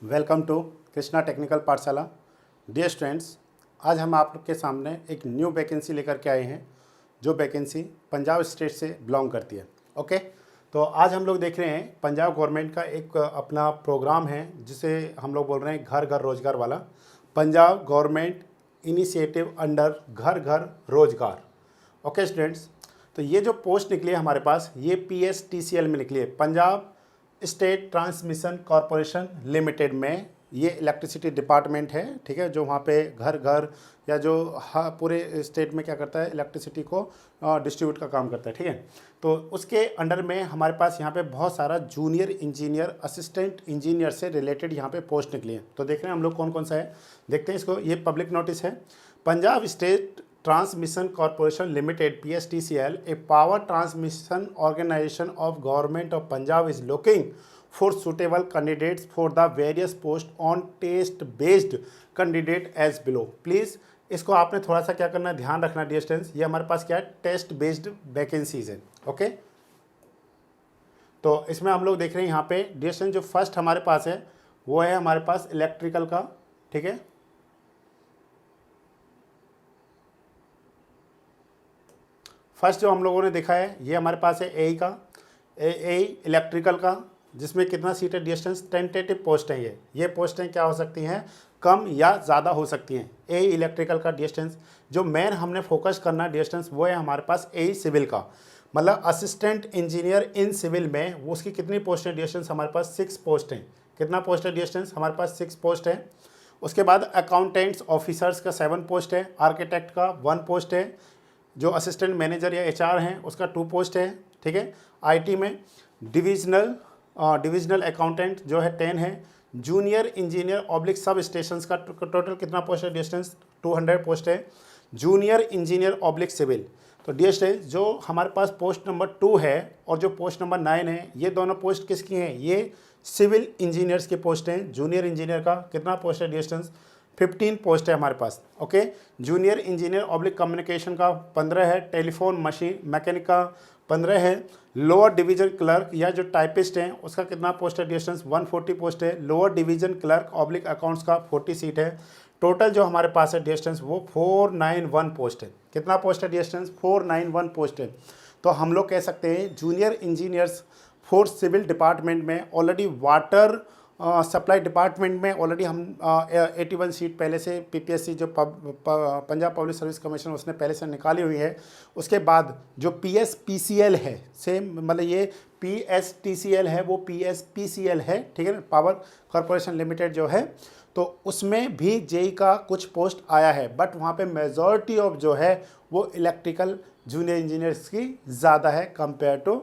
Welcome to Krishna technical पाठशाला। Dear students, आज हम आपके सामने एक न्यू वैकेंसी लेकर के आए हैं जो वैकेंसी पंजाब स्टेट से बिलोंग करती है। ओके, तो आज हम लोग देख रहे हैं पंजाब गवर्नमेंट का एक अपना प्रोग्राम है जिसे हम लोग बोल रहे हैं घर घर रोजगार वाला। पंजाब गवर्नमेंट इनिशिएटिव अंडर घर घर रोजगार। ओके स्टूडेंट्स, तो ये जो पोस्ट निकली है हमारे पास, ये PSTCL में निकली है, Punjab state transmission corporation limited में। ये इलेक्ट्रिसिटी डिपार्टमेंट है, ठीक है, जो वहाँ पे घर घर या जो पूरे स्टेट में क्या करता है, इलेक्ट्रिसिटी को डिस्ट्रीब्यूट का काम करता है, ठीक है। तो उसके अंडर में हमारे पास यहाँ पे बहुत सारा जूनियर इंजीनियर, असिस्टेंट इंजीनियर से रिलेटेड यहाँ पे पोस्ट निकली है। तो देख रहे हैं हम लोग कौन कौन सा है, देखते हैं इसको। ये पब्लिक नोटिस है, Punjab state Transmission Corporation Limited (PSTCL), a power transmission organization of Government of Punjab, is looking for suitable candidates for the various posts on test-based candidate as below. Please इसको आपने थोड़ा सा क्या करना है, ध्यान रखना डियर स्टूडेंट्स। ये हमारे पास क्या है, टेस्ट बेस्ड वैकेंसीज है। ओके, तो इसमें हम लोग देख रहे हैं यहाँ पे डियर स्टूडेंट, जो फर्स्ट हमारे पास है वो है हमारे पास इलेक्ट्रिकल का, ठीक है। फर्स्ट जो हम लोगों ने देखा है ये हमारे पास है ए का, ए इलेक्ट्रिकल का, जिसमें कितना सीट है डिस्टेंस, टेंटेटिव पोस्ट है। ये पोस्टें क्या हो सकती हैं, कम या ज़्यादा हो सकती हैं। ए इलेक्ट्रिकल का डिस्टेंस, जो मेन हमने फोकस करना डिस्टेंस वो है हमारे पास ए सिविल का, मतलब असिस्टेंट इंजीनियर इन सिविल में। वो उसकी कितनी पोस्ट है डिस्टेंस, हमारे पास 6 पोस्ट हैं। कितना पोस्ट है डिस्टेंस, हमारे पास 6 पोस्ट है। उसके बाद अकाउंटेंट्स ऑफिसर्स का 7 पोस्ट है, आर्किटेक्ट का 1 पोस्ट है, जो असिस्टेंट मैनेजर या HR हैं उसका 2 पोस्ट है, ठीक है। IT में डिविजनल अकाउंटेंट जो है 10 है। जूनियर इंजीनियर ऑब्लिक सब स्टेशंस का टोटल कितना पोस्ट है डिस्टेंस, 200 पोस्ट है। जूनियर इंजीनियर ऑब्लिक सिविल, तो डिस्टेंस जो हमारे पास पोस्ट नंबर 2 है और जो पोस्ट नंबर 9 है, ये दोनों पोस्ट किसकी हैं, ये सिविल इंजीनियर्स के पोस्ट हैं। जूनियर इंजीनियर का कितना पोस्ट है डिस्टेंस, 15 पोस्ट है हमारे पास। Okay, junior engineer oblique communication का 15 है। टेलीफोन मशीन मैकेनिक का 15 है। लोअर डिवीजन क्लर्क या जो टाइपिस्ट हैं उसका कितना पोस्ट है डिस्टेंस, 140 पोस्ट है। Lower division clerk oblique accounts का 40 सीट है। टोटल जो हमारे पास है डिस्टेंस वो 491 पोस्ट है। कितना पोस्ट है डिस्टेंस, 491 पोस्ट है। तो हम लोग कह सकते हैं junior engineers for civil department में ऑलरेडी वाटर सप्लाई डिपार्टमेंट में ऑलरेडी हम 81 सीट पहले से PPSC जो पंजाब पब्लिक सर्विस कमीशन उसने पहले से निकाली हुई है। उसके बाद जो PSPCL है, सेम मतलब ये PSTCL है वो PSPCL है, ठीक है ना, पावर कॉरपोरेशन लिमिटेड जो है, तो उसमें भी JEE का कुछ पोस्ट आया है। बट वहाँ पे मेजॉरिटी ऑफ जो है वो इलेक्ट्रिकल जूनियर इंजीनियर्स की ज़्यादा है compare to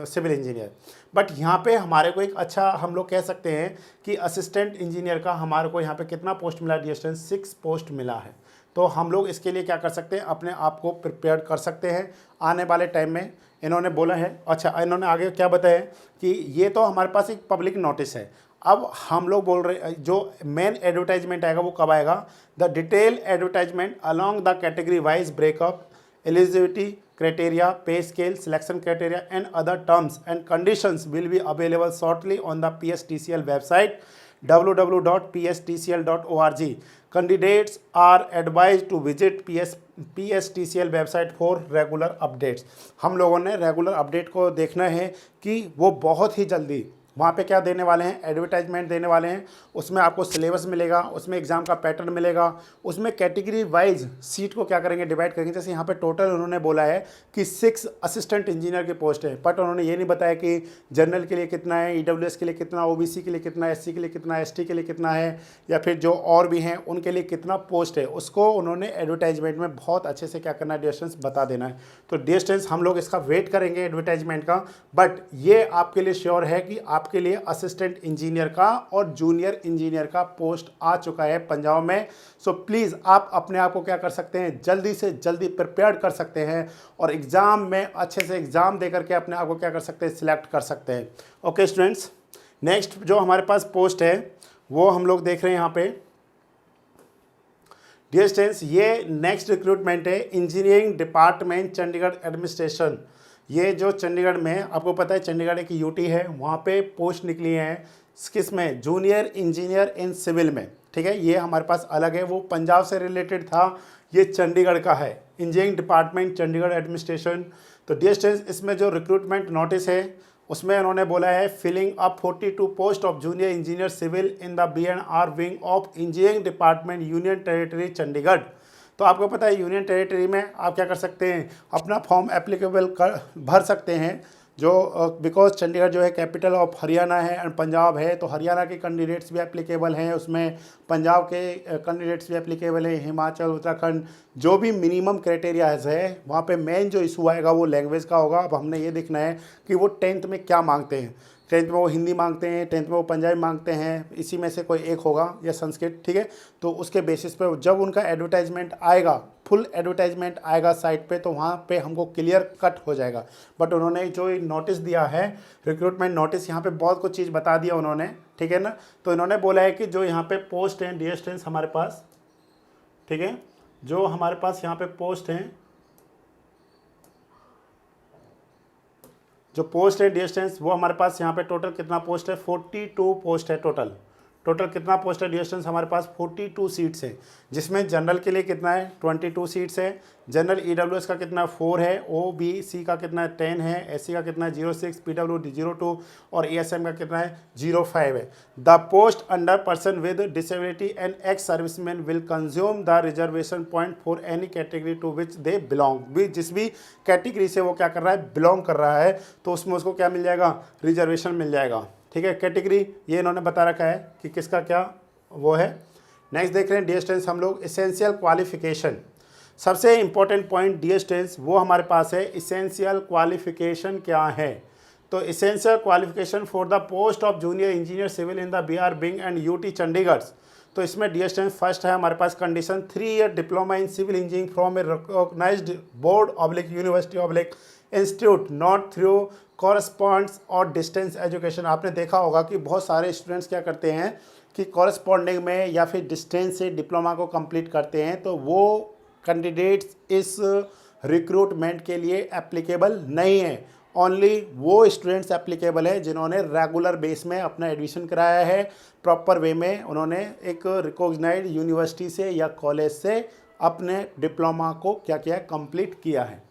civil engineer. But यहाँ पे हमारे को एक अच्छा हम लोग कह सकते हैं कि असिस्टेंट इंजीनियर का हमारे को यहाँ पे कितना पोस्ट मिला डिस्टेंस, 6 पोस्ट मिला है। तो हम लोग इसके लिए क्या कर सकते हैं, अपने आप को प्रिपेयर कर सकते हैं आने वाले टाइम में। इन्होंने बोला है, अच्छा इन्होंने आगे क्या बताया कि ये तो हमारे पास एक पब्लिक नोटिस है। अब हम लोग बोल रहे जो मेन एडवर्टाइजमेंट आएगा वो कब आएगा, the detail advertisement along the category wise breakup, eligibility criteria, pay scale, selection criteria and other terms and conditions will be available shortly on the PSTCL website www.pstcl.org. Candidates are advised to visit PSTCL website for regular updates. हम लोगों ने regular update को देखना है कि वो बहुत ही जल्दी वहाँ पे क्या देने वाले हैं, एडवर्टाइजमेंट देने वाले हैं। उसमें आपको सिलेबस मिलेगा, उसमें एग्ज़ाम का पैटर्न मिलेगा, उसमें कैटेगरी वाइज सीट को क्या करेंगे, डिवाइड करेंगे। जैसे यहाँ पे टोटल उन्होंने बोला है कि 6 असिस्टेंट इंजीनियर के पोस्ट है, बट उन्होंने ये नहीं बताया कि जनरल के लिए कितना है, EWS के लिए कितना, OBC के लिए कितना, SC के लिए कितना, ST के लिए कितना है, या फिर जो और भी हैं उनके लिए कितना पोस्ट है। उसको उन्होंने एडवर्टाइजमेंट में बहुत अच्छे से क्या करना है, डिस्टेंस बता देना है। तो डिस्टेंस हम लोग इसका वेट करेंगे एडवर्टाइजमेंट का। बट ये आपके लिए श्योर है कि आपके लिए असिस्टेंट इंजीनियर का और जूनियर इंजीनियर का पोस्ट आ चुका है पंजाब में। सो प्लीज़ आप अपने आप को क्या कर सकते हैं, जल्दी से जल्दी प्रिपेयर कर सकते हैं और एग्ज़ाम में अच्छे से एग्ज़ाम दे करके अपने आप को क्या कर सकते हैं, सिलेक्ट कर सकते हैं। ओके स्टूडेंट्स, नेक्स्ट जो हमारे पास पोस्ट है वो हम लोग देख रहे हैं यहाँ पे। डियर स्टूडेंट्स, ये नेक्स्ट रिक्रूटमेंट है इंजीनियरिंग डिपार्टमेंट चंडीगढ़ एडमिनिस्ट्रेशन। ये जो चंडीगढ़ में आपको पता है चंडीगढ़ एक यूटी है, वहाँ पे पोस्ट निकली हैं किस में, जूनियर इंजीनियर इन सिविल में, ठीक है। ये हमारे पास अलग है, वो पंजाब से रिलेटेड था, ये चंडीगढ़ का है, इंजीनियरिंग डिपार्टमेंट चंडीगढ़ एडमिनिस्ट्रेशन। तो डियर स्टूडेंट्स, इसमें जो रिक्रूटमेंट नोटिस है उसमें उन्होंने बोला है filling up 42 post of junior engineer civil in the B&R wing of engineering department union territory Chandigarh. तो आपको पता है यूनियन टेरिटरी में आप क्या कर सकते हैं, अपना फॉर्म एप्लीकेबल कर भर सकते हैं, जो बिकॉज चंडीगढ़ जो है कैपिटल ऑफ हरियाणा है एंड पंजाब है, तो हरियाणा के कैंडिडेट्स भी एप्लीकेबल हैं उसमें, पंजाब के कैंडिडेट्स भी एप्लीकेबल है, हिमाचल उत्तराखंड, जो भी मिनिमम क्राइटेरिया है वहाँ पे मेन जो इशू आएगा वो लैंग्वेज का होगा। अब हमने ये देखना है कि वो 10th में क्या मांगते हैं, 10th में वो हिंदी मांगते हैं, 10th में वो पंजाबी मांगते हैं, इसी में से कोई एक होगा या संस्कृत, ठीक है। तो उसके बेसिस पे जब उनका एडवर्टाइजमेंट आएगा, फुल एडवर्टाइजमेंट आएगा साइट पे, तो वहाँ पे हमको क्लियर कट हो जाएगा। बट उन्होंने जो नोटिस दिया है रिक्रूटमेंट नोटिस, यहाँ पे बहुत कुछ चीज़ बता दिया उन्होंने, ठीक है ना। तो इन्होंने बोला है कि जो यहाँ पे पोस्ट हैं डियर स्टूडेंट्स हमारे पास, ठीक है, जो हमारे पास यहाँ पे पोस्ट हैं, जो पोस्ट है डियर स्टूडेंट्स वो हमारे पास यहाँ पे टोटल कितना पोस्ट है, 42 पोस्ट है टोटल। टोटल कितना पोस्ट है डियर स्टूडेंट्स हमारे पास 42 सीट्स हैं, जिसमें जनरल के लिए कितना है 22 सीट्स है, जनरल EWS का कितना 4 है, OBC का कितना 10 है, SC का कितना 06, PWD 02 और ASM का कितना है 05 है। The post under person with disability and ex serviceman will consume the reservation point for any category to which they belong. भी जिस भी कैटेगरी से वो क्या कर रहा है, बिलोंग कर रहा है, तो उसमें उसको क्या मिल जाएगा, रिजर्वेशन मिल जाएगा, ठीक है। कैटेगरी ये इन्होंने बता रखा है कि किसका क्या वो है। नेक्स्ट देख रहे हैं डियर स्टूडेंट्स हम लोग एसेंशियल क्वालिफिकेशन। सबसे इंपॉर्टेंट पॉइंट डियर स्टूडेंट्स वो हमारे पास है एसेंशियल क्वालिफिकेशन क्या है। तो essential qualification for the post of junior engineer civil in the BR wing and UT Chandigarh. तो इसमें डियर स्टूडेंट्स फर्स्ट है हमारे पास condition 3 year diploma in civil engineering from a recognised board oblique university oblique institute not through corresponds और distance education. आपने देखा होगा कि बहुत सारे स्टूडेंट्स क्या करते हैं कि कॉरस्पॉन्डिंग में या फिर डिस्टेंस से डिप्लोमा को कंप्लीट करते हैं, तो वो कैंडिडेट्स इस रिक्रूटमेंट के लिए एप्लीकेबल नहीं है। ओनली वो स्टूडेंट्स एप्लीकेबल है जिन्होंने रेगुलर बेस में अपना एडमिशन कराया है, प्रॉपर वे में उन्होंने एक रिकॉग्नाइज्ड यूनिवर्सिटी से या कॉलेज से अपने डिप्लोमा को क्या किया है, कंप्लीट किया है।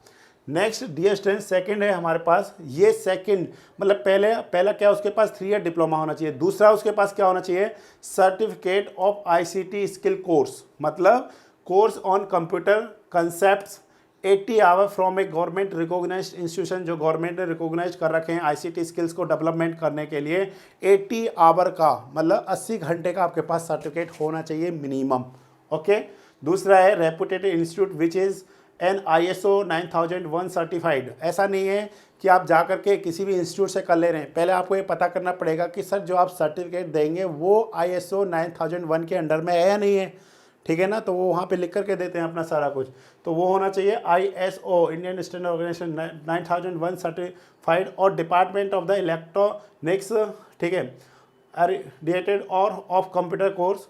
नेक्स्ट डियर स्टूडेंट सेकंड है हमारे पास, ये सेकंड मतलब पहला क्या उसके पास 3 ईयर डिप्लोमा होना चाहिए, दूसरा उसके पास क्या होना चाहिए, certificate of ICT skill course, मतलब course on computer concepts 80 hour from a government recognised institution, जो गवर्नमेंट ने रिकॉग्नाइज कर रखे हैं ICT स्किल्स को डेवलपमेंट करने के लिए 80 आवर का मतलब 80 घंटे का आपके पास सर्टिफिकेट होना चाहिए मिनिमम, ओके। दूसरा है reputed institute which is an ISO 9001 certified. ऐसा नहीं है कि आप जा कर के किसी भी इंस्टीट्यूट से कर ले रहे हैं, पहले आपको ये पता करना पड़ेगा कि सर जो आप सर्टिफिकेट देंगे वो ISO 9001 के अंडर में है या नहीं है, ठीक है ना। तो वो वहाँ पे लिख करके देते हैं अपना सारा कुछ, तो वो होना चाहिए ISO Indian standard organisation 9001 certified और डिपार्टमेंट ऑफ द इलेक्ट्रॉनिक्स, ठीक है, रिलेटेड और of computer course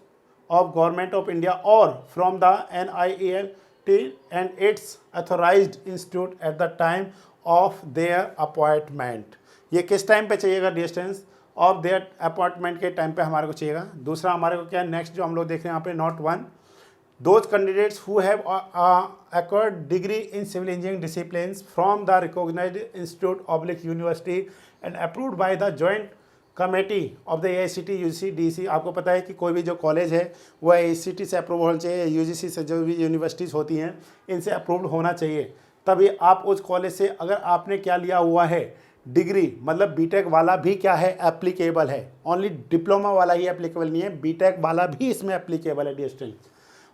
of government of India और from the NIEL and its authorized institute at the time of their appointment। ये किस टाइम पे चाहिएगा distance of their appointment के टाइम पे हमारे को चाहिएगा। दूसरा हमारे को क्या है नेक्स्ट जो हम लोग देख रहे हैं यहाँ पे note 1, those candidates who have acquired degree in civil engineering disciplines from the recognized institute oblique university and approved by the joint committee of the AICT UGC DC। आपको पता है कि कोई भी जो कॉलेज है वो AICT से अप्रूव होना चाहिए, UGC से जो भी यूनिवर्सिटीज़ होती हैं इनसे अप्रूव्ड होना चाहिए, तभी आप उस कॉलेज से अगर आपने क्या लिया हुआ है डिग्री, मतलब बीटेक वाला भी क्या है एप्लीकेबल है, ओनली डिप्लोमा वाला ही एप्लीकेबल नहीं है, बीटेक वाला भी इसमें एप्लीकेबल है dear student,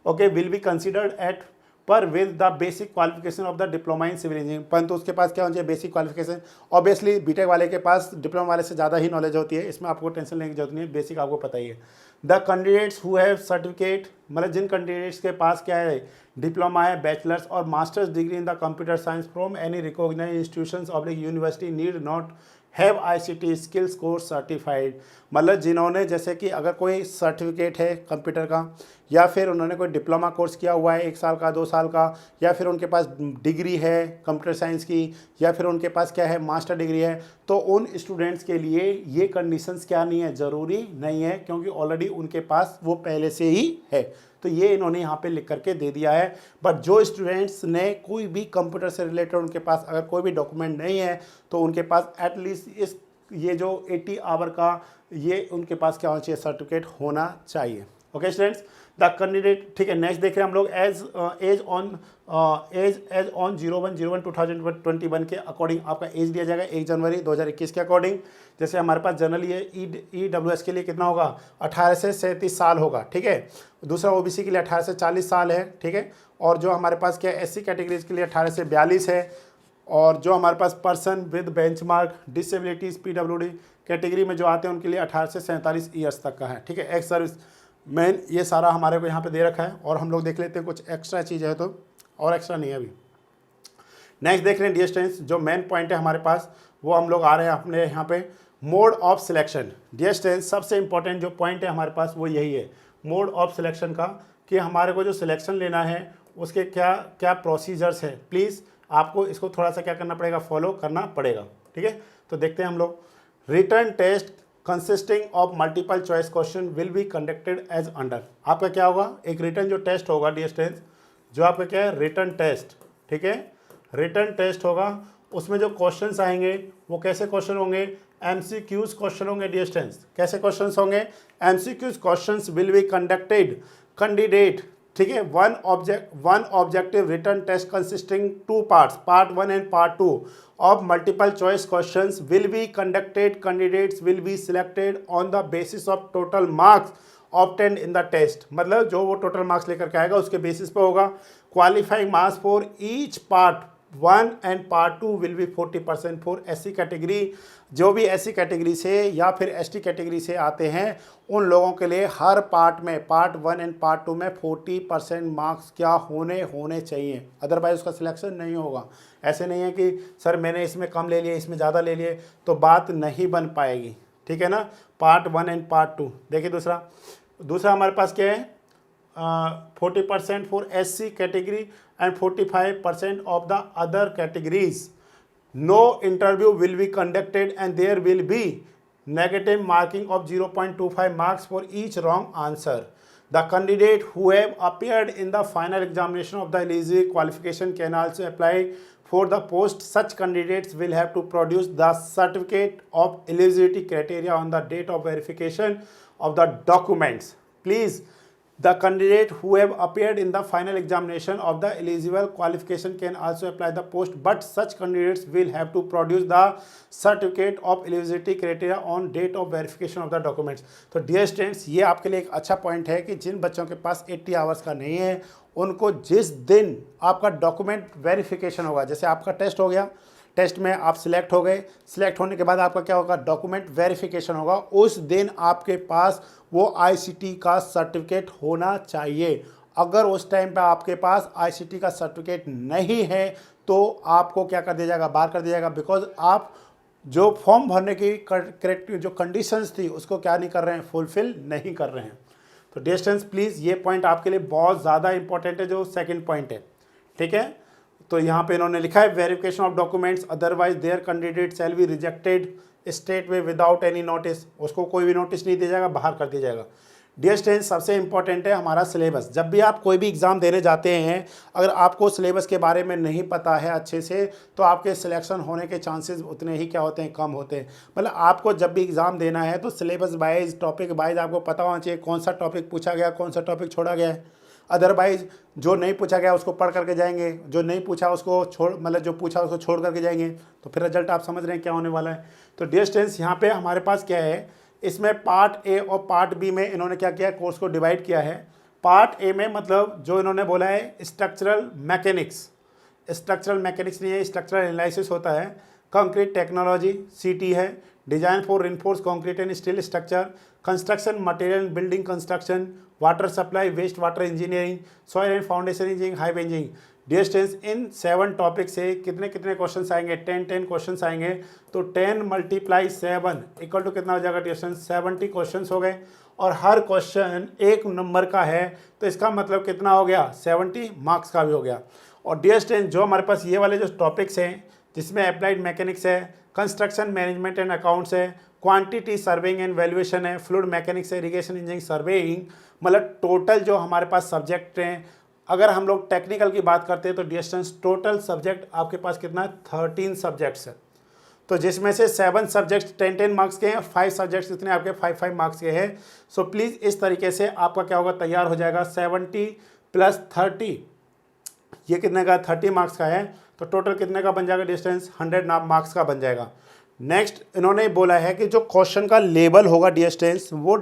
okay. Will be considered at par with the basic qualification of the diploma in civil engineering, परंतु उसके पास क्या होना चाहिए बेसिक क्वालिफिकेशन। ऑब्वियसली बीटेक वाले के पास डिप्लोमा वाले से ज़्यादा ही नॉलेज होती है, इसमें आपको टेंशन लेने की जरूरत नहीं है, बेसिक आपको पता ही है। The candidates who have certificate, मतलब जिन कैंडिडेट्स के पास क्या है डिप्लोमा है, बैचलर्स और masters degree in the computer science from any recognised institutions oblique university need not have ICT skills course certified, मतलब जिन्होंने जैसे कि अगर कोई सर्टिफिकेट है कंप्यूटर का, या फिर उन्होंने कोई डिप्लोमा कोर्स किया हुआ है 1 साल का 2 साल का, या फिर उनके पास डिग्री है कंप्यूटर साइंस की, या फिर उनके पास क्या है मास्टर डिग्री है, तो उन स्टूडेंट्स के लिए ये कंडीशंस क्या नहीं है, ज़रूरी नहीं है, क्योंकि ऑलरेडी उनके पास वो पहले से ही है। तो ये इन्होंने यहाँ पे लिख करके दे दिया है। बट जो स्टूडेंट्स ने कोई भी कंप्यूटर से रिलेटेड उनके पास अगर कोई भी डॉक्यूमेंट नहीं है, तो उनके पास एटलीस्ट इस ये जो 80 आवर का ये उनके पास क्या होना चाहिए, सर्टिफिकेट होना चाहिए। ओके स्टूडेंट्स, द कैंडिडेट, ठीक है। नेक्स्ट देख रहे हैं हम लोग एज ऑन 01/01/2021 के अकॉर्डिंग आपका एज दिया जाएगा 1 जनवरी 2021 के अकॉर्डिंग। जैसे हमारे पास जनरली है EWS के लिए कितना होगा, 18 से 37 साल होगा, ठीक है। दूसरा OBC के लिए 18 से 40 साल है, ठीक है। और जो हमारे पास क्या SC कैटेगरीज के लिए 18 से 42 है। और जो हमारे पास person with benchmark disabilities PWD category में जो आते हैं उनके लिए 18 से 47 ईयर्स तक का है, ठीक है। एक्स सर्विस मैन, ये सारा हमारे को यहाँ पे दे रखा है। और हम लोग देख लेते हैं कुछ एक्स्ट्रा चीज़ है तो, और एक्स्ट्रा नहीं है अभी। नेक्स्ट देख रहे हैं डियर स्टूडेंट्स, जो मेन पॉइंट है हमारे पास वो हम लोग आ रहे हैं अपने यहाँ पे mode of selection. Dear students, सबसे इंपॉर्टेंट जो पॉइंट है हमारे पास वो यही है मोड ऑफ सिलेक्शन का, कि हमारे को जो सिलेक्शन लेना है उसके क्या क्या प्रोसीजर्स है। प्लीज़ आपको इसको थोड़ा सा क्या करना पड़ेगा, फॉलो करना पड़ेगा, ठीक है। तो देखते हैं हम लोग। Written test consisting of multiple choice question will be conducted as under. आपका क्या होगा, एक रिटर्न जो टेस्ट होगा डियर स्टूडेंट्स, जो आपका क्या है रिटर्न टेस्ट, ठीक है। रिटर्न टेस्ट होगा, उसमें जो क्वेश्चंस आएंगे वो कैसे क्वेश्चन होंगे, MCQs क्वेश्चन होंगे डियर स्टूडेंट्स। कैसे क्वेश्चंस होंगे, MCQs questions will be conducted candidate, ठीक है। One objective written test consisting 2 parts, part 1 and part 2 of multiple choice questions will be conducted. Candidates will be selected on the basis of total marks obtained in the test। मतलब जो वो total marks लेकर के आएगा उसके basis पे होगा। Qualifying marks for each part 1 and part 2 will be 40% for SC category. जो भी SC कैटेगरी से या फिर ST कैटेगरी से आते हैं उन लोगों के लिए हर पार्ट में, पार्ट 1 एंड पार्ट 2 में 40% मार्क्स क्या होने चाहिए, अदरवाइज उसका सिलेक्शन नहीं होगा। ऐसे नहीं है कि सर मैंने इसमें कम ले लिए इसमें ज़्यादा ले लिए, तो बात नहीं बन पाएगी, ठीक है ना। Part 1 and part 2। देखिए दूसरा हमारे पास क्या है, 40% for SC category and 45% of the other categories. No interview will be conducted and there will be negative marking of 0.25 marks for each wrong answer. The candidate who have appeared in the final examination of the eligibility qualification can also apply for the post. Such candidates will have to produce the certificate of eligibility criteria on the date of verification of the documents. Please, the candidate who have appeared in the final examination of the eligible qualification can also apply the post, but such candidates will have to produce the certificate of eligibility criteria on date of verification of the documents. तो dear students, ये आपके लिए एक अच्छा point है कि जिन बच्चों के पास 80 आवर्स का नहीं है उनको जिस दिन आपका डॉक्यूमेंट वेरिफिकेशन होगा, जैसे आपका टेस्ट हो गया, टेस्ट में आप सिलेक्ट हो गए, सिलेक्ट होने के बाद आपका क्या होगा, डॉक्यूमेंट वेरिफिकेशन होगा, उस दिन आपके पास वो ICT का सर्टिफिकेट होना चाहिए। अगर उस टाइम पे आपके पास ICT का सर्टिफिकेट नहीं है तो आपको क्या कर दिया जाएगा, बाहर कर दिया जाएगा, बिकॉज आप जो फॉर्म भरने की करेक्ट जो कंडीशंस थी उसको क्या नहीं कर रहे हैं, फुलफिल नहीं कर रहे हैं। तो डिस्टेंस प्लीज़ ये पॉइंट आपके लिए बहुत ज़्यादा इंपॉर्टेंट है, जो सेकंड पॉइंट है, ठीक है। तो यहाँ पे इन्होंने लिखा है verification of documents otherwise there candidate shall be rejected state way without any notice. उसको कोई भी नोटिस नहीं दिया जाएगा, बाहर कर दिया जाएगा। डियर स्टूडेंट्स, सबसे इंपॉर्टेंट है हमारा सिलेबस। जब भी आप कोई भी एग्ज़ाम देने जाते हैं, अगर आपको सिलेबस के बारे में नहीं पता है अच्छे से, तो आपके सिलेक्शन होने के चांसेस उतने ही क्या होते हैं, कम होते हैं। मतलब आपको जब भी एग्ज़ाम देना है तो सिलेबस वाइज, टॉपिक वाइज आपको पता होना चाहिए कौन सा टॉपिक पूछा गया, कौन सा टॉपिक छोड़ा गया है। अदरवाइज जो नहीं पूछा गया उसको पढ़ करके जाएंगे, जो नहीं पूछा उसको छोड़, मतलब जो पूछा उसको छोड़ करके जाएंगे, तो फिर रिजल्ट आप समझ रहे हैं क्या होने वाला है। तो डियर स्टूडेंट्स, यहाँ पे हमारे पास क्या है, इसमें पार्ट ए और पार्ट बी में इन्होंने क्या किया है, कोर्स को डिवाइड किया है। पार्ट ए में मतलब जो इन्होंने बोला है स्ट्रक्चरल मैकेनिक्स, स्ट्रक्चरल मैकेनिक्स नहीं है, स्ट्रक्चरल एनालिसिस होता है। कंक्रीट टेक्नोलॉजी CT है। Design for reinforce concrete and steel structure, construction material building construction, water supply waste water engineering, soil and foundation engineering, highway engineering. Dear students, इन 7 topic से कितने कितने questions आएंगे, 10 questions आएंगे। तो 10 × 7 इक्वल टू कितना हो जाएगा डियर स्टूडेंट्स, 70 क्वेश्चंस हो गए। और हर क्वेश्चन 1 नंबर का है, तो इसका मतलब कितना हो गया, 70 मार्क्स का भी हो गया। और डियर स्टूडेंट्स, जो हमारे पास ये वाले जो टॉपिक्स हैं, जिसमें अप्लाइड मैकेनिक्स है, कंस्ट्रक्शन मैनेजमेंट एंड अकाउंट्स है, क्वांटिटी सर्वेइंग एंड वैल्यूएशन है, फ्लूइड मैकेनिक्स है, इरिगेशन इंजीनियरिंग सर्वेइंग, मतलब टोटल जो हमारे पास सब्जेक्ट हैं, अगर हम लोग टेक्निकल की बात करते हैं तो डियर स्टूडेंट्स टोटल सब्जेक्ट आपके पास कितना है, 13 सब्जेक्ट्स है। तो जिसमें से 7 सब्जेक्ट्स 10 मार्क्स के हैं, 5 सब्जेक्ट्स कितने आपके 5 मार्क्स के हैं। सो प्लीज़ इस तरीके से आपका क्या होगा, तैयार हो जाएगा। 70 + 30 ये कितने का, 30 मार्क्स का है, तो टोटल कितने का बन जाएगा डिस्टेंस, 100 मार्क्स का बन जाएगा। नेक्स्ट इन्होंने बोला है कि जो क्वेश्चन का लेवल होगा डिस्टेंस, वो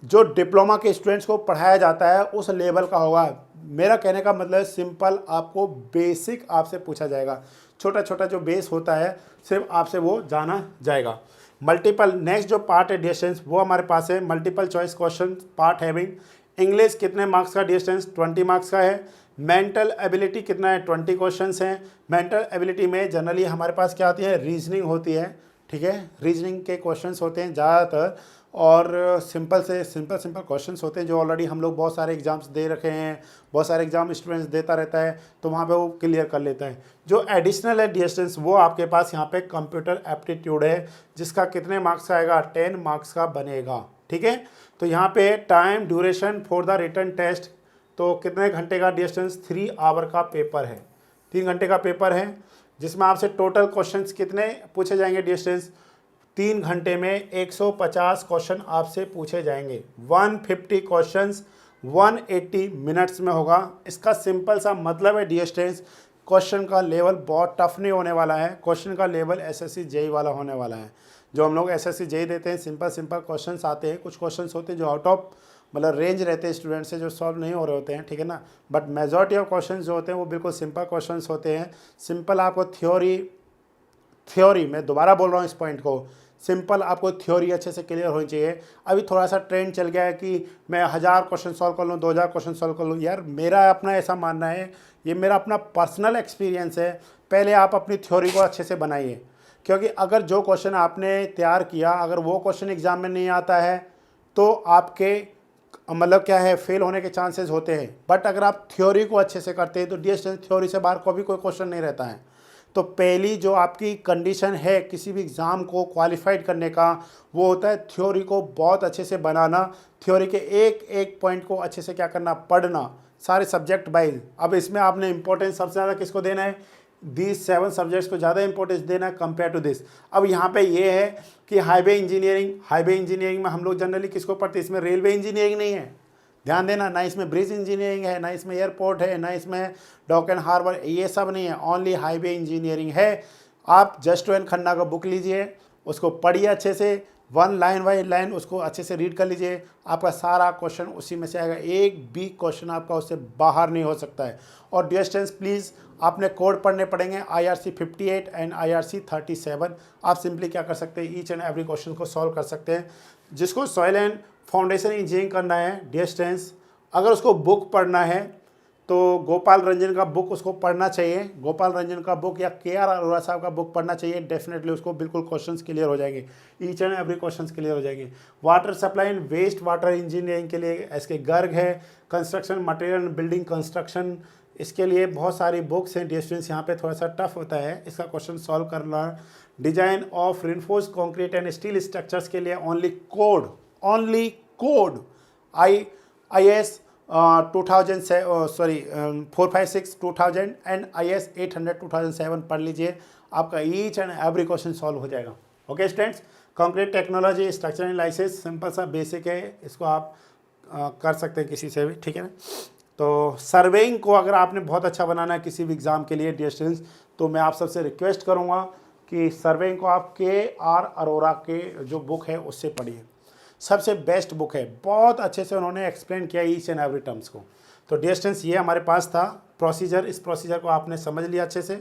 जो डिप्लोमा के स्टूडेंट्स को पढ़ाया जाता है उस लेवल का होगा। मेरा कहने का मतलब सिंपल, आपको बेसिक आपसे पूछा जाएगा, छोटा छोटा जो बेस होता है सिर्फ आपसे वो जाना जाएगा। मल्टीपल, नेक्स्ट जो पार्ट है डिस्टेंस वो हमारे पास है multiple choice question part having. English कितने मार्क्स का डिस्टेंस, 20 मार्क्स का है। मेंटल एबिलिटी कितना है, 20 क्वेश्चंस हैं। मेंटल एबिलिटी में जनरली हमारे पास क्या आती है, रीजनिंग होती है, ठीक है, रीजनिंग के क्वेश्चंस होते हैं ज़्यादातर, और सिंपल क्वेश्चंस होते हैं जो ऑलरेडी हम लोग बहुत सारे एग्जाम्स दे रखे हैं, बहुत सारे एग्जाम स्टूडेंट्स देता रहता है, तो वहाँ पे वो क्लियर कर लेता है। जो एडिशनल है डिस्टेंस, वो आपके पास यहाँ पे कंप्यूटर एप्टीट्यूड है, जिसका कितने मार्क्स का आएगा, 10 मार्क्स का बनेगा, ठीक है। तो यहाँ पे time duration for the written test, तो कितने घंटे का डिस्टेंस, 3 आवर का पेपर है, 3 घंटे का पेपर है, जिसमें आपसे टोटल क्वेश्चंस कितने पूछे जाएंगे डिस्टेंस, 3 घंटे में 150 क्वेश्चन आपसे पूछे जाएंगे। 150 क्वेश्चंस 180 मिनट्स में होगा। इसका सिंपल सा मतलब है डिस्टेंस, क्वेश्चन का लेवल बहुत टफ नहीं होने वाला है, क्वेश्चन का लेवल एसएससी जेई वाला होने वाला है। जो हम लोग एसएससी जेई देते हैं, सिंपल क्वेश्चंस आते हैं, कुछ क्वेश्चंस होते हैं जो आउट ऑफ मतलब रेंज रहते हैं स्टूडेंट से, जो सॉल्व नहीं हो रहे होते हैं, ठीक है ना। बट मेजॉरिटी ऑफ क्वेश्चंस जो होते हैं वो बिल्कुल सिंपल क्वेश्चंस होते हैं। सिंपल आपको थ्योरी मैं दोबारा बोल रहा हूँ इस पॉइंट को, सिंपल आपको थ्योरी अच्छे से क्लियर होनी चाहिए। अभी थोड़ा सा ट्रेंड चल गया है कि मैं 1000 क्वेश्चन सॉल्व कर लूँ, 2000 क्वेश्चन सॉल्व कर लूँ। यार मेरा अपना ऐसा मानना है, ये मेरा अपना पर्सनल एक्सपीरियंस है, पहले आप अपनी थ्योरी को अच्छे से बनाइए, क्योंकि अगर जो क्वेश्चन आपने तैयार किया अगर वो क्वेश्चन एग्जाम में नहीं आता है तो आपके मतलब क्या है, फेल होने के चांसेस होते हैं। बट अगर आप थ्योरी को अच्छे से करते हैं तो डिस्टेंस थ्योरी से बाहर कोई क्वेश्चन नहीं रहता है। तो पहली जो आपकी कंडीशन है किसी भी एग्ज़ाम को क्वालिफाइड करने का, वो होता है थ्योरी को बहुत अच्छे से बनाना, थ्योरी के एक एक पॉइंट को अच्छे से क्या करना, पढ़ना, सारे सब्जेक्ट वाइज। अब इसमें आपने इंपॉर्टेंस सबसे ज़्यादा किसको देना है, दीज 7 सब्जेक्ट्स को ज़्यादा इंपॉर्टेंस देना है कंपेयर टू दिस। अब यहाँ पे ये है कि हाईवे इंजीनियरिंग में हम लोग जनरली किसको पढ़ते हैं, इसमें रेलवे इंजीनियरिंग नहीं है, ध्यान देना, ना इसमें ब्रिज इंजीनियरिंग है, ना इसमें एयरपोर्ट है, ना इसमें डॉक एंड हार्बर, ये सब नहीं है, ओनली हाईवे इंजीनियरिंग है। आप जस्ट एन खन्ना का बुक लीजिए, उसको पढ़िए अच्छे से, 1 लाइन बाई लाइन उसको अच्छे से रीड कर लीजिए, आपका सारा क्वेश्चन उसी में से आएगा, एक भी क्वेश्चन आपका उससे बाहर नहीं हो सकता है। और डिस्टेंस प्लीज़ आपने कोड पढ़ने पड़ेंगे, IRC 58 एंड IRC 37। आप सिंपली क्या कर सकते हैं, ईच एंड एवरी क्वेश्चन को सॉल्व कर सकते हैं। जिसको सॉइल एंड फाउंडेशन इंजीनियरिंग करना है डिस्टेंस, अगर उसको बुक पढ़ना है तो गोपाल रंजन का बुक उसको पढ़ना चाहिए, गोपाल रंजन का बुक या KR अरोड़ा साहब का बुक पढ़ना चाहिए। डेफिनेटली उसको बिल्कुल क्वेश्चंस क्लियर हो जाएंगे, each and every questions clear हो जाएंगे। Water supply and waste water engineering के लिए SK गर्ग है, construction material and building construction, इसके लिए बहुत सारी बुक्स हैं। डिस्टेंस यहाँ पे थोड़ा सा टफ होता है इसका क्वेश्चन सॉल्व करना। Design of reinforced concrete and steel structures के लिए only code IS 456 2000 and IS 800 2007 पढ़ लीजिए, आपका each and every question solve हो जाएगा। Okay students, concrete technology structure analysis simple सा बेसिक है, इसको आप कर सकते हैं किसी से भी, ठीक है ना। तो सर्वेइंग को अगर आपने बहुत अच्छा बनाना है किसी भी एग्ज़ाम के लिए डिस्टेंस, तो मैं आप सबसे रिक्वेस्ट करूँगा कि सर्वेइंग को आप KR अरोड़ा के जो बुक है उससे पढ़िए, सबसे बेस्ट बुक है, बहुत अच्छे से उन्होंने एक्सप्लेन किया ईच एंड एवरी टर्म्स को। तो डिस्टेंस ये हमारे पास था प्रोसीजर, इस प्रोसीजर को आपने समझ लिया अच्छे से,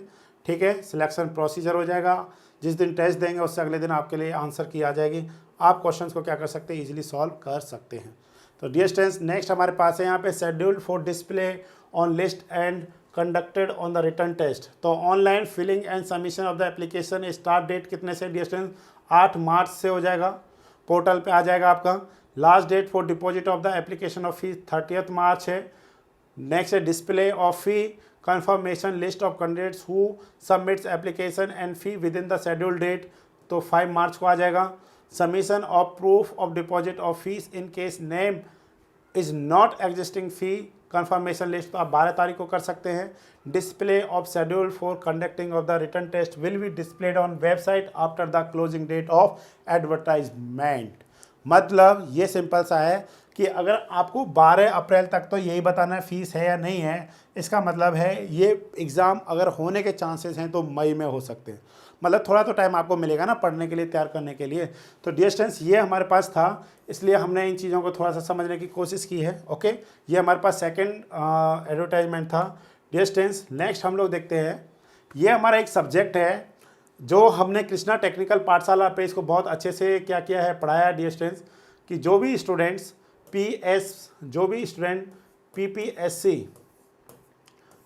ठीक है। सिलेक्शन प्रोसीजर हो जाएगा, जिस दिन टेस्ट देंगे उससे अगले दिन आपके लिए आंसर की आ जाएगी, आप क्वेश्चंस को क्या कर सकते हैं, ईजिली सॉल्व कर सकते हैं। तो डिस्टेंस नेक्स्ट हमारे पास है यहाँ पे scheduled for display on list and conducted on the return test. तो online filling and submission of the application start date कितने से डियर स्टूडेंट 8 मार्च से हो जाएगा, पोर्टल पे आ जाएगा आपका। Last date for deposit of the application of fees 30 मार्च है। नेक्स्ट है display of fee confirmation list of candidates who submits application and fee within the schedule date, तो 5 मार्च को आ जाएगा। Submission of proof of deposit of fees in case name is not existing fee confirmation list, तो आप 12 तारीख को कर सकते हैं। Display of schedule for conducting of the return test will be displayed on website after the closing date of advertisement. मतलब ये simple सा है कि अगर आपको 12 अप्रैल तक तो यही बताना है फीस है या नहीं है, इसका मतलब है ये एग्ज़ाम अगर होने के चांसेस हैं तो मई में हो सकते हैं। मतलब थोड़ा तो टाइम आपको मिलेगा ना पढ़ने के लिए, तैयार करने के लिए। तो डियर स्टूडेंट्स ये हमारे पास था, इसलिए हमने इन चीज़ों को थोड़ा सा समझने की कोशिश की है। ओके, ये हमारे पास सेकंड एडवर्टाइजमेंट था। डियर स्टूडेंट्स नेक्स्ट हम लोग देखते हैं, ये हमारा एक सब्जेक्ट है जो हमने कृष्णा टेक्निकल पाठशाला पे इसको बहुत अच्छे से क्या किया है, पढ़ाया डियर स्टूडेंट्स, कि जो भी student PPSC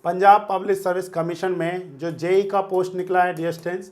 Punjab public service commission में जो जेई का पोस्ट निकला है डियर स्टूडेंट्स,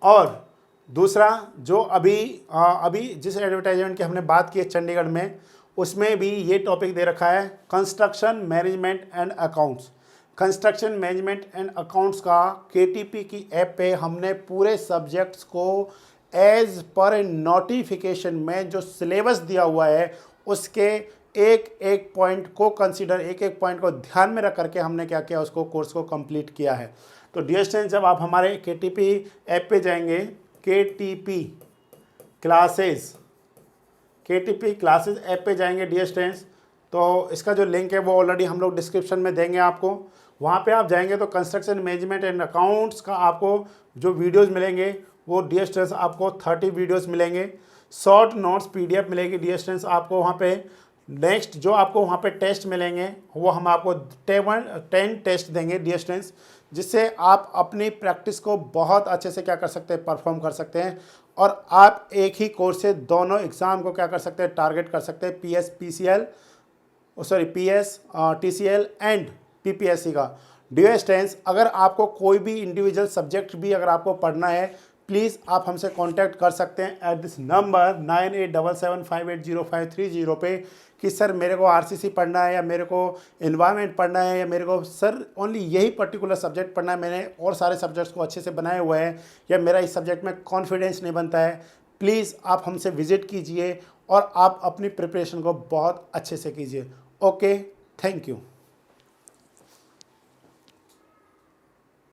और दूसरा जो अभी जिस एडवर्टाइजमेंट की हमने बात की है चंडीगढ़ में, उसमें भी ये टॉपिक दे रखा है construction management and accounts. Construction management and accounts का KTP की ऐप पे हमने पूरे सब्जेक्ट्स को एज पर नोटिफिकेशन में जो सिलेबस दिया हुआ है उसके एक एक पॉइंट को कंसीडर, एक एक पॉइंट को ध्यान में रख करके हमने क्या किया, उसको कोर्स को कंप्लीट किया है। तो डियर स्टूडेंट्स जब आप हमारे KTP ऐप पे जाएंगे, KTP क्लासेस ऐप पे जाएंगे डियर स्टूडेंट्स, तो इसका जो लिंक है वो ऑलरेडी हम लोग डिस्क्रिप्शन में देंगे आपको। वहाँ पे आप जाएंगे तो कंस्ट्रक्शन मैनेजमेंट एंड अकाउंट्स का आपको जो वीडियोस मिलेंगे वो डियर स्टूडेंट्स आपको 30 वीडियोस मिलेंगे। शॉर्ट नोट्स PDF मिलेगी डियर स्टूडेंट्स आपको वहाँ पे। नेक्स्ट जो आपको वहाँ पे टेस्ट मिलेंगे वो हम आपको 10 टेस्ट देंगे डियर स्टूडेंट्स, जिससे आप अपनी प्रैक्टिस को बहुत अच्छे से क्या कर सकते हैं, परफॉर्म कर सकते हैं, और आप एक ही कोर्स से दोनों एग्ज़ाम को क्या कर सकते हैं, टारगेट कर सकते हैं, PS TCL एंड PPSC का। डियर स्टूडेंट्स अगर आपको कोई भी इंडिविजुअल सब्जेक्ट भी अगर आपको पढ़ना है, प्लीज़ आप हमसे कांटेक्ट कर सकते हैं एट दिस नंबर 9877580530 पे, कि सर मेरे को RCC पढ़ना है, या मेरे को एनवायरनमेंट पढ़ना है, या मेरे को सर ओनली यही पर्टिकुलर सब्जेक्ट पढ़ना है, मैंने और सारे सब्जेक्ट्स को अच्छे से बनाए हुए हैं, या मेरा इस सब्जेक्ट में कॉन्फिडेंस नहीं बनता है। प्लीज़ आप हमसे विज़िट कीजिए और आप अपनी प्रिपरेशन को बहुत अच्छे से कीजिए। Okay, thank you.